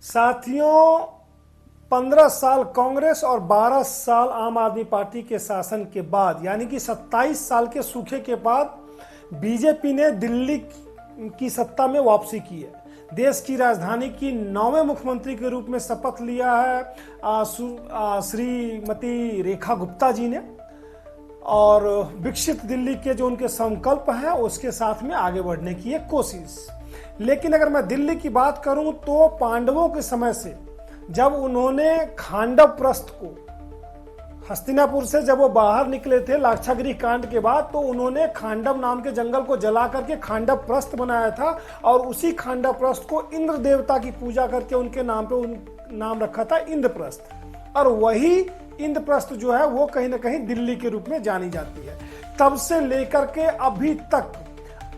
साथियों, 15 साल कांग्रेस और 12 साल आम आदमी पार्टी के शासन के बाद, यानी कि 27 साल के सूखे के बाद बीजेपी ने दिल्ली की सत्ता में वापसी की है। देश की राजधानी की 9वें मुख्यमंत्री के रूप में शपथ लिया है श्रीमती रेखा गुप्ता जी ने, और विकसित दिल्ली के जो उनके संकल्प हैं उसके साथ में आगे बढ़ने की एक कोशिश। लेकिन अगर मैं दिल्ली की बात करूं तो पांडवों के समय से जब उन्होंने खांडव प्रस्थ को, हस्तिनापुर से जब वो बाहर निकले थे लाक्षागृह कांड के बाद, तो उन्होंने खांडव नाम के जंगल को जला करके खांडव प्रस्थ बनाया था, और उसी खांडव प्रस्थ को इंद्र देवता की पूजा करके उनके नाम पे नाम रखा था इंद्रप्रस्थ। और वही इंद्रप्रस्थ जो है वो कहीं ना कहीं दिल्ली के रूप में जानी जाती है। तब से लेकर के अभी तक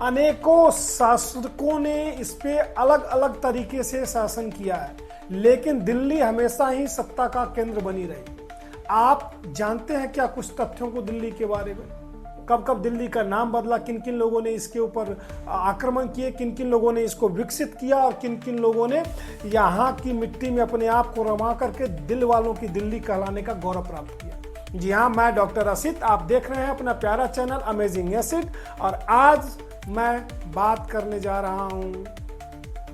अनेकों शासकों ने इस पे अलग अलग तरीके से शासन किया है, लेकिन दिल्ली हमेशा ही सत्ता का केंद्र बनी रही। आप जानते हैं क्या कुछ तथ्यों को दिल्ली के बारे में? कब कब दिल्ली का नाम बदला, किन किन लोगों ने इसके ऊपर आक्रमण किए, किन किन लोगों ने इसको विकसित किया, और किन किन लोगों ने यहाँ की मिट्टी में अपने आप को रमा करके दिल वालों की दिल्ली कहलाने का गौरव प्राप्त किया। जी हाँ, मैं डॉक्टर असित, आप देख रहे हैं अपना प्यारा चैनल अमेजिंग एसिड, और आज मैं बात करने जा रहा हूँ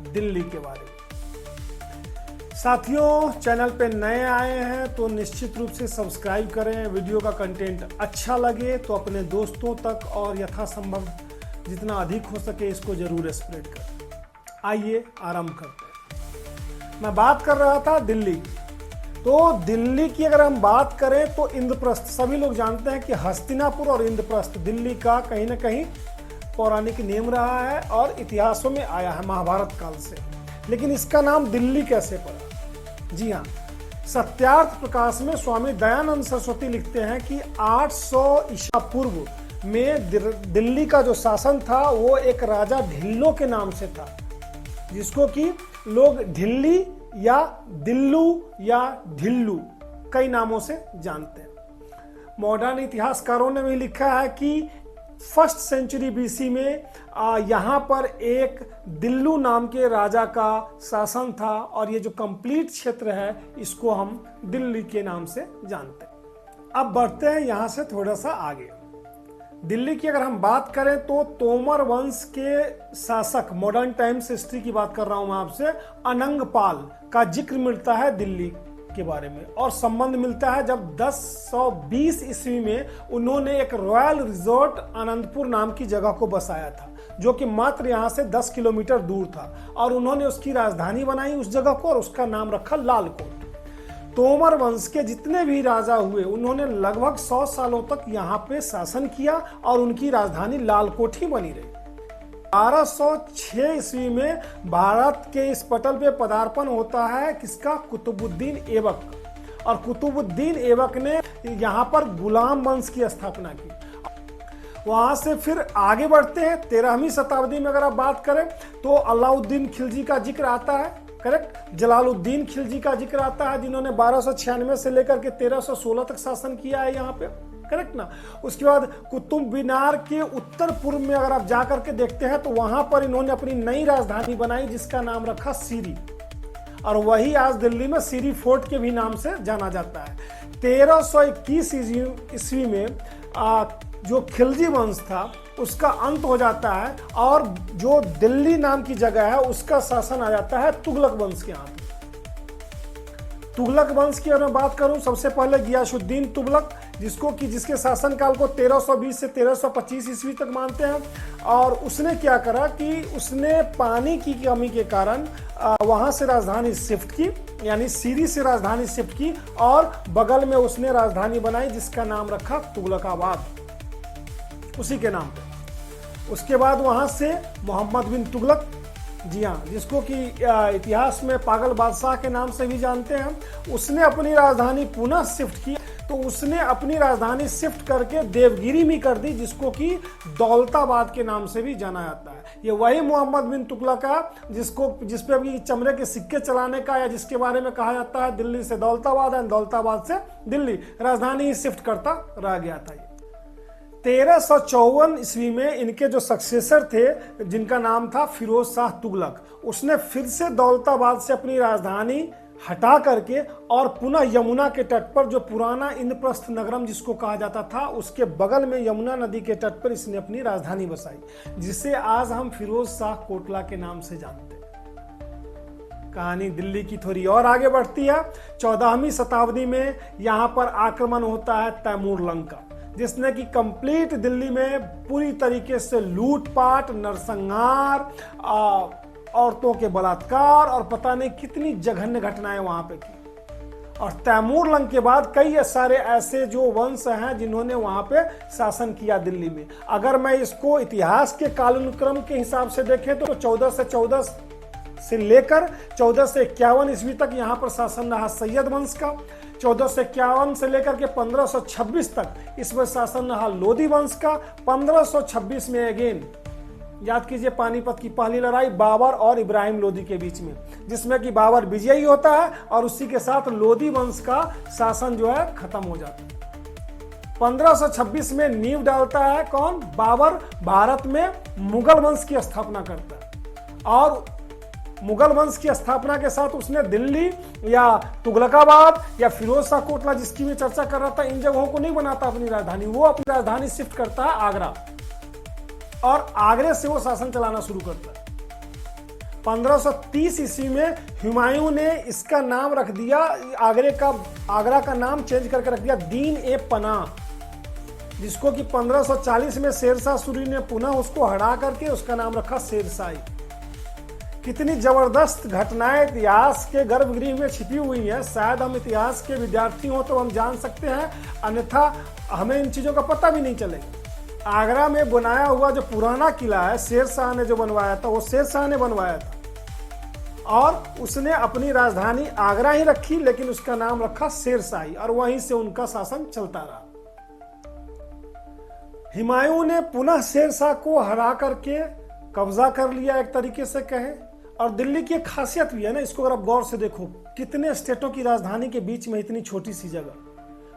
दिल्ली के बारे में। साथियों, चैनल पे नए आए हैं तो निश्चित रूप से सब्सक्राइब करें। वीडियो का कंटेंट अच्छा लगे तो अपने दोस्तों तक और यथासंभव जितना अधिक हो सके इसको जरूर स्प्रेड करें। आइए आरंभ करते हैं। मैं बात कर रहा था दिल्ली की। तो दिल्ली की अगर हम बात करें तो इंद्रप्रस्थ, सभी लोग जानते हैं कि हस्तिनापुर और इंद्रप्रस्थ दिल्ली का कहीं ना कहीं पौराणिक नेम रहा है और इतिहासों में आया है महाभारत काल से। लेकिन इसका नाम दिल्ली कैसे पड़ा? जी हाँ, सत्यार्थ प्रकाश में स्वामी दयानंद सरस्वती लिखते हैं कि 800 ईसा पूर्व में दिल्ली का जो शासन था वो एक राजा ढिल्लो के नाम से था, जिसको कि लोग ढिल्ली या दिल्लू या ढिल्लू कई नामों से जानते हैं। मॉडर्न इतिहासकारों ने भी लिखा है कि फर्स्ट सेंचुरी बीसी में यहाँ पर एक दिल्लू नाम के राजा का शासन था, और ये जो कंप्लीट क्षेत्र है इसको हम दिल्ली के नाम से जानते हैं। अब बढ़ते हैं यहाँ से थोड़ा सा आगे। दिल्ली की अगर हम बात करें तो तोमर वंश के शासक, मॉडर्न टाइम्स हिस्ट्री की बात कर रहा हूं मैं आपसे, अनंगपाल का जिक्र मिलता है दिल्ली के बारे में, और संबंध मिलता है जब 1020 ईस्वी में उन्होंने एक रॉयल रिजॉर्ट आनंदपुर नाम की जगह को बसाया था, जो कि मात्र यहाँ से 10 किलोमीटर दूर था, और उन्होंने उसकी राजधानी बनाई उस जगह को, और उसका नाम रखा लालकोट। तोमर वंश के जितने भी राजा हुए उन्होंने लगभग 100 सालों तक यहाँ पे शासन किया, और उनकी राजधानी लालकोट ही बनी रही। 1206 ईस्वी में भारत के इस पटल पे पदार्पण होता है किसका? कुतुबुद्दीन ऐबक। और कुतुबुद्दीन ऐबक ने यहाँ पर गुलाम वंश की स्थापना की। वहां से फिर आगे बढ़ते हैं 13वीं शताब्दी में। अगर आप बात करें तो अलाउद्दीन खिलजी का जिक्र आता है, करेक्ट। जलालुद्दीन खिलजी का जिक्र आता है, जिन्होंने 1296 से लेकर के 1316 तक शासन किया है यहाँ पे, करेक्ट ना। उसके बाद कुतुब मीनार के उत्तर पूर्व में अगर आप जाकर के देखते हैं तो वहां पर इन्होंने अपनी नई राजधानी बनाई जिसका नाम रखा सीरी, और वही आज दिल्ली में सीरी फोर्ट के भी नाम से जाना जाता है। 1321 ईस्वी में जो खिलजी वंश था उसका अंत हो जाता है, और जो दिल्ली नाम की जगह है उसका शासन आ जाता है तुगलक वंश के हाथ। तुगलक वंश की अगर मैं बात करूं, सबसे पहले गियासुद्दीन तुगलक, जिसके शासनकाल को 1320 से 1325 ईस्वी तक मानते हैं। और उसने क्या करा कि उसने पानी की कमी के कारण वहां से राजधानी शिफ्ट की, यानी सीरी से राजधानी शिफ्ट की, और बगल में उसने राजधानी बनाई जिसका नाम रखा तुगलकाबाद, उसी के नाम पे। उसके बाद वहां से मोहम्मद बिन तुगलक, जी हाँ, जिसको कि इतिहास में पागल बादशाह के नाम से भी जानते हैं, उसने अपनी राजधानी पुनः शिफ्ट की। तो उसने अपनी राजधानी शिफ्ट करके देवगिरी में कर दी, जिसको कि दौलताबाद के नाम से भी जाना जाता है। ये वही मोहम्मद बिन तुगलक का जिसपे अभी चमड़े के सिक्के चलाने का, या जिसके बारे में कहा जाता है दिल्ली से दौलताबाद है, दौलताबाद से दिल्ली, राजधानी शिफ्ट करता रह गया था। 1354 ईस्वी में इनके जो सक्सेसर थे जिनका नाम था फिरोज शाह तुगलक, उसने फिर से दौलताबाद से अपनी राजधानी हटा करके और पुनः यमुना के तट पर, जो पुराना इंद्रप्रस्थ नगरम जिसको कहा जाता था, उसके बगल में यमुना नदी के तट पर इसने अपनी राजधानी बसाई, जिसे आज हम फिरोज शाह कोटला के नाम से जानते हैं। कहानी दिल्ली की थोड़ी और आगे बढ़ती है। 14वीं शताब्दी में यहां पर आक्रमण होता है तैमूर लंग का, जिसने कि कंप्लीट दिल्ली में पूरी तरीके से लूटपाट, नरसंहार, औरतों के बलात्कार और पता नहीं कितनी जघन्य घटनाएं वहां पे की। और तैमूर लंग के बाद कई सारे ऐसे जो वंश हैं जिन्होंने वहां पे शासन किया दिल्ली में। अगर मैं इसको इतिहास के कालानुक्रम के हिसाब से देखें तो 1414 से लेकर 1451 ईस्वी तक यहाँ पर शासन रहा सैयद वंश का। 1451 से लेकर के 1526 तक इसमें शासन रहा लोधी वंश का। 1526 में अगेन याद कीजिए पानीपत की पहली लड़ाई बाबर और इब्राहिम लोधी के बीच में, जिसमें कि बाबर विजयी होता है और उसी के साथ लोधी वंश का शासन जो है खत्म हो जाता है। 1526 में नींव डालता है कौन? बाबर भारत में मुगल वंश की स्थापना करता है और मुगल वंश की स्थापना के साथ उसने दिल्ली या तुगलकाबाद या फिरोज शाह कोटला जिसकी मैं चर्चा कर रहा था, इन जगहों को नहीं बनाता अपनी राजधानी। वो अपनी राजधानी शिफ्ट करता है आगरा और आगरे से वो शासन चलाना शुरू करता है। 1530 ईस्वी में हुमायूं ने इसका नाम रख दिया, आगरा का नाम चेंज करके रख दिया दीन ए पनाह, जिसको कि 1540 में शेरशाह सूरी ने पुनः उसको हटा करके उसका नाम रखा शेरशाही। कितनी जबरदस्त घटनाएं इतिहास के गर्भगृह में छिपी हुई हैं। शायद हम इतिहास के विद्यार्थी हों तो हम जान सकते हैं, अन्यथा हमें इन चीजों का पता भी नहीं चलेगा। आगरा में बनाया हुआ जो पुराना किला है शेरशाह ने जो बनवाया था, वो शेरशाह ने बनवाया था और उसने अपनी राजधानी आगरा ही रखी, लेकिन उसका नाम रखा शेरशाही और वहीं से उनका शासन चलता रहा। हुमायूं ने पुनः शेरशाह को हरा करके कब्जा कर लिया एक तरीके से कहे। और दिल्ली की एक खासियत भी है ना, इसको अगर आप गौर से देखो, कितने स्टेटों की राजधानी के बीच में इतनी छोटी सी जगह।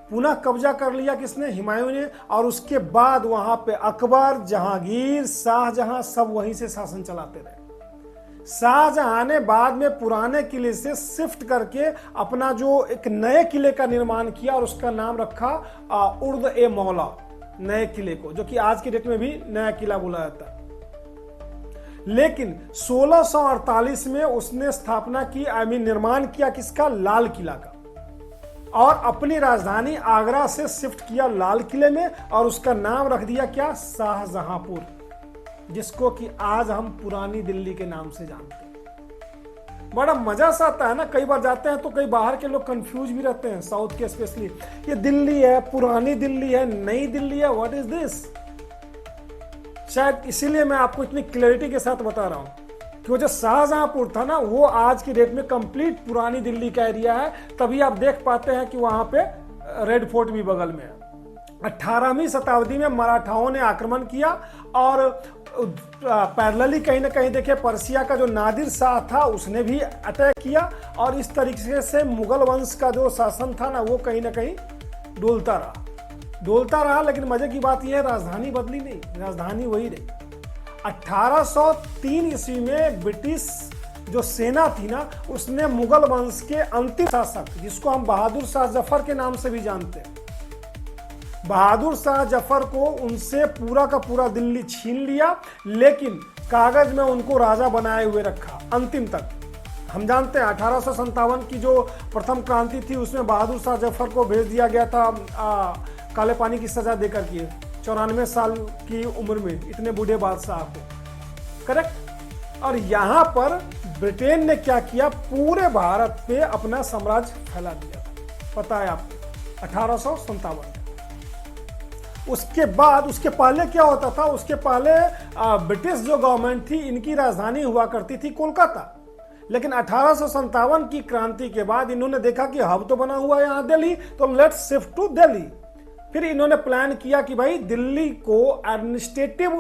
पुनः कब्जा कर लिया किसने? हुमायूं ने। और उसके बाद वहां पे अकबर, जहांगीर, शाहजहां सब वहीं से शासन चलाते रहे। शाहजहां ने बाद में पुराने किले से शिफ्ट करके अपना जो एक नए किले का निर्माण किया और उसका नाम रखा उर्द ए मौला, नए किले को, जो कि आज की डेट में भी नया किला बोला जाता है। लेकिन 1648 में उसने स्थापना की, निर्माण किया किसका? लाल किला का, और अपनी राजधानी आगरा से शिफ्ट किया लाल किले में और उसका नाम रख दिया क्या? शाहजहांपुर, जिसको कि आज हम पुरानी दिल्ली के नाम से जानते हैं। बड़ा मजा सा आता है ना, कई बार जाते हैं तो कई बाहर के लोग कंफ्यूज भी रहते हैं, साउथ के स्पेशली, ये दिल्ली है, पुरानी दिल्ली है, नई दिल्ली है, व्हाट इज दिस? शायद इसीलिए मैं आपको इतनी क्लैरिटी के साथ बता रहा हूं कि वो जो शाहजहांपुर था ना, वो आज की डेट में कंप्लीट पुरानी दिल्ली का एरिया है। तभी आप देख पाते हैं कि वहां पे रेड फोर्ट भी बगल में है। 18वीं शताब्दी में मराठाओं ने आक्रमण किया और पैरेलली कहीं ना कहीं देखे पर्सिया का जो नादिर शाह था उसने भी अटैक किया और इस तरीके से मुगल वंश का जो शासन था ना, वो कहीं ना कहीं डोलता रहा। लेकिन मजे की बात यह है, राजधानी बदली नहीं, राजधानी वही रही। 1803 ईस्वी में ब्रिटिश जो सेना थी ना, उसने मुगल वंश के अंतिम शासक, जिसको हम बहादुर शाह जफर के नाम से भी जानते हैं, बहादुर शाह जफर को उनसे पूरा का पूरा दिल्ली छीन लिया, लेकिन कागज में उनको राजा बनाए हुए रखा अंतिम तक। हम जानते हैं 1857 की जो प्रथम क्रांति थी उसमें बहादुर शाह जफर को भेज दिया गया था काले पानी की सजा देकर के 94 साल की उम्र में, इतने बूढ़े बादशाह को, करेक्ट। और यहां पर ब्रिटेन ने क्या किया? पूरे भारत पे अपना साम्राज्य फैला दिया था, पता है आपको, 1857। उसके बाद, उसके पहले क्या होता था? उसके पहले ब्रिटिश जो गवर्नमेंट थी, इनकी राजधानी हुआ करती थी कोलकाता। लेकिन 1857 की क्रांति के बाद इन्होंने देखा कि हब तो बना हुआ है यहाँ दिल्ली, तो लेट्स शिफ्ट टू दिल्ली। फिर इन्होंने प्लान किया कि भाई दिल्ली को एडमिनिस्ट्रेटिव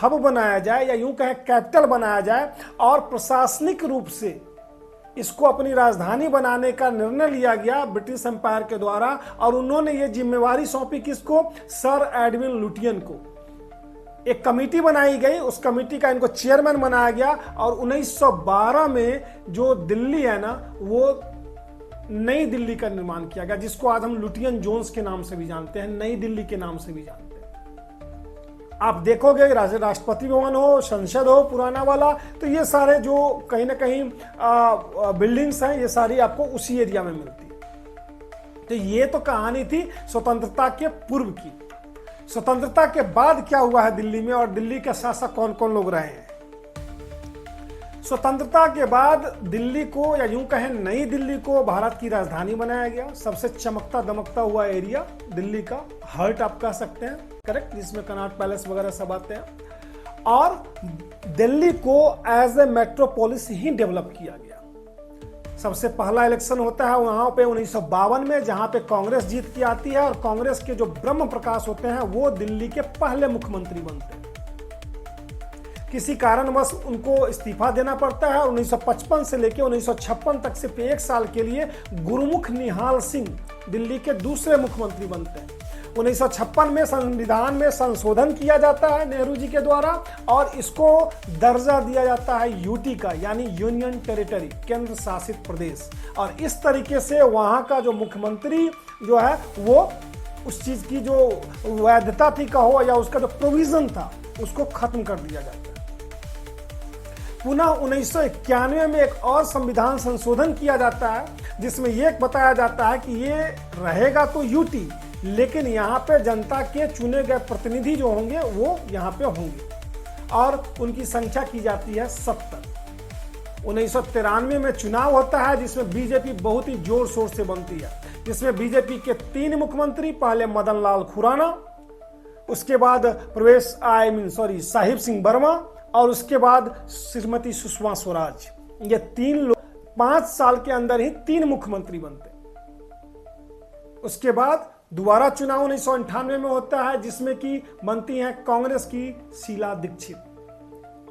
हब बनाया जाए, या यूं कहें कैपिटल बनाया जाए, और प्रशासनिक रूप से इसको अपनी राजधानी बनाने का निर्णय लिया गया ब्रिटिश एम्पायर के द्वारा, और उन्होंने ये जिम्मेवारी सौंपी किसको? सर एडविन लुटियन को। एक कमेटी बनाई गई, उस कमेटी का इनको चेयरमैन बनाया गया, और 1912 में जो दिल्ली है ना, वो नई दिल्ली का निर्माण किया गया, जिसको आज हम लुटियन जोन्स के नाम से भी जानते हैं, नई दिल्ली के नाम से भी जानते हैं। आप देखोगे राष्ट्रपति भवन हो, संसद हो पुराना वाला, तो ये सारे जो कहीं ना कहीं बिल्डिंग्स हैं, ये सारी आपको उसी एरिया में मिलती है। तो ये तो कहानी थी स्वतंत्रता के पूर्व की। स्वतंत्रता के बाद क्या हुआ है दिल्ली में, और दिल्ली के शासक कौन कौन लोग रहे हैं? स्वतंत्रता के बाद दिल्ली को, या यूं कहें नई दिल्ली को, भारत की राजधानी बनाया गया। सबसे चमकता दमकता हुआ एरिया दिल्ली का हार्ट आप कह सकते हैं, करेक्ट, जिसमें कनॉट पैलेस वगैरह सब आते हैं। और दिल्ली को एज ए मेट्रोपोलिस ही डेवलप किया गया। सबसे पहला इलेक्शन होता है वहां पे 1952 में, जहां पे कांग्रेस जीत के आती है, और कांग्रेस के जो ब्रह्म प्रकाश होते हैं वो दिल्ली के पहले मुख्यमंत्री बनते हैं। किसी कारणवश उनको इस्तीफा देना पड़ता है, और 1955 से लेकर 1956 तक सिर्फ 1 साल के लिए गुरुमुख निहाल सिंह दिल्ली के दूसरे मुख्यमंत्री बनते हैं। 1956 में संविधान में संशोधन किया जाता है नेहरू जी के द्वारा, और इसको दर्जा दिया जाता है यूटी का, यानी यूनियन टेरिटरी, केंद्र शासित प्रदेश। और इस तरीके से वहां का जो मुख्यमंत्री जो है वो उस चीज की जो वैधता थी कहो, या उसका जो प्रोविजन था, उसको खत्म कर दिया जाता है। पुनः 1991 में एक और संविधान संशोधन किया जाता है, जिसमें यह बताया जाता है कि ये रहेगा तो यूटी, लेकिन यहाँ पे जनता के चुने गए प्रतिनिधि जो होंगे वो यहाँ पे होंगे, और उनकी संख्या की जाती है 70। 1993 में चुनाव होता है, जिसमें बीजेपी बहुत ही जोर शोर से बनती है, जिसमें बीजेपी के 3 मुख्यमंत्री, पहले मदन लाल खुराना, उसके बाद साहिब सिंह वर्मा, और उसके बाद श्रीमती सुषमा स्वराज। ये 3 लोग 5 साल के अंदर ही 3 मुख्यमंत्री बनते। उसके बाद दोबारा चुनाव 1998 में होता है, जिसमें कि बनती हैं कांग्रेस की शीला दीक्षित,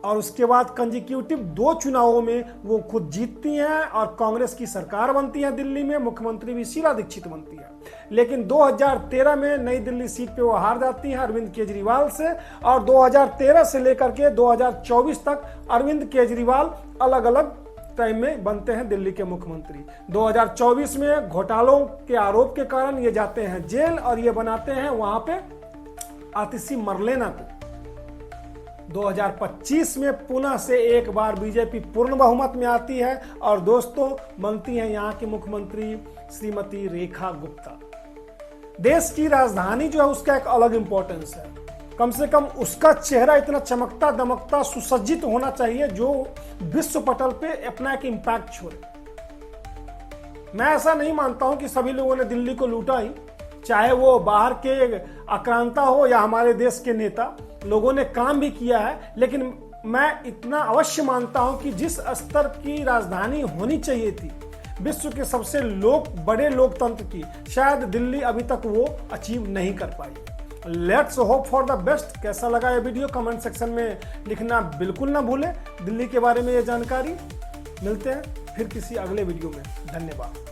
और उसके बाद कंजिक्यूटिव 2 चुनावों में वो खुद जीतती हैं, और कांग्रेस की सरकार बनती है दिल्ली में, मुख्यमंत्री भी शीला दीक्षित बनती है। लेकिन 2013 में नई दिल्ली सीट पे वो हार जाती हैं अरविंद केजरीवाल से, और 2013 से लेकर के 2024 तक अरविंद केजरीवाल अलग अलग टाइम में बनते हैं दिल्ली के मुख्यमंत्री। 2024 में घोटालों के आरोप के कारण ये जाते हैं जेल, और ये बनाते हैं वहां पे आतिशी मरलेना को। 2025 में पुनः से एक बार बीजेपी पूर्ण बहुमत में आती है, और दोस्तों बनती है यहाँ की मुख्यमंत्री श्रीमती रेखा गुप्ता। देश की राजधानी जो है उसका एक अलग इंपॉर्टेंस है, कम से कम उसका चेहरा इतना चमकता दमकता सुसज्जित होना चाहिए जो विश्व पटल पे अपना एक इंपैक्ट छोड़े। मैं ऐसा नहीं मानता हूं कि सभी लोगों ने दिल्ली को लूटा ही, चाहे वो बाहर के आक्रांता हो या हमारे देश के नेता, लोगों ने काम भी किया है। लेकिन मैं इतना अवश्य मानता हूं कि जिस स्तर की राजधानी होनी चाहिए थी विश्व के सबसे बड़े लोकतंत्र की, शायद दिल्ली अभी तक वो अचीव नहीं कर पाई। Let's hope for the best. कैसा लगा ये वीडियो कमेंट सेक्शन में लिखना बिल्कुल ना भूलें। दिल्ली के बारे में ये जानकारी मिलते हैं फिर किसी अगले वीडियो में। धन्यवाद।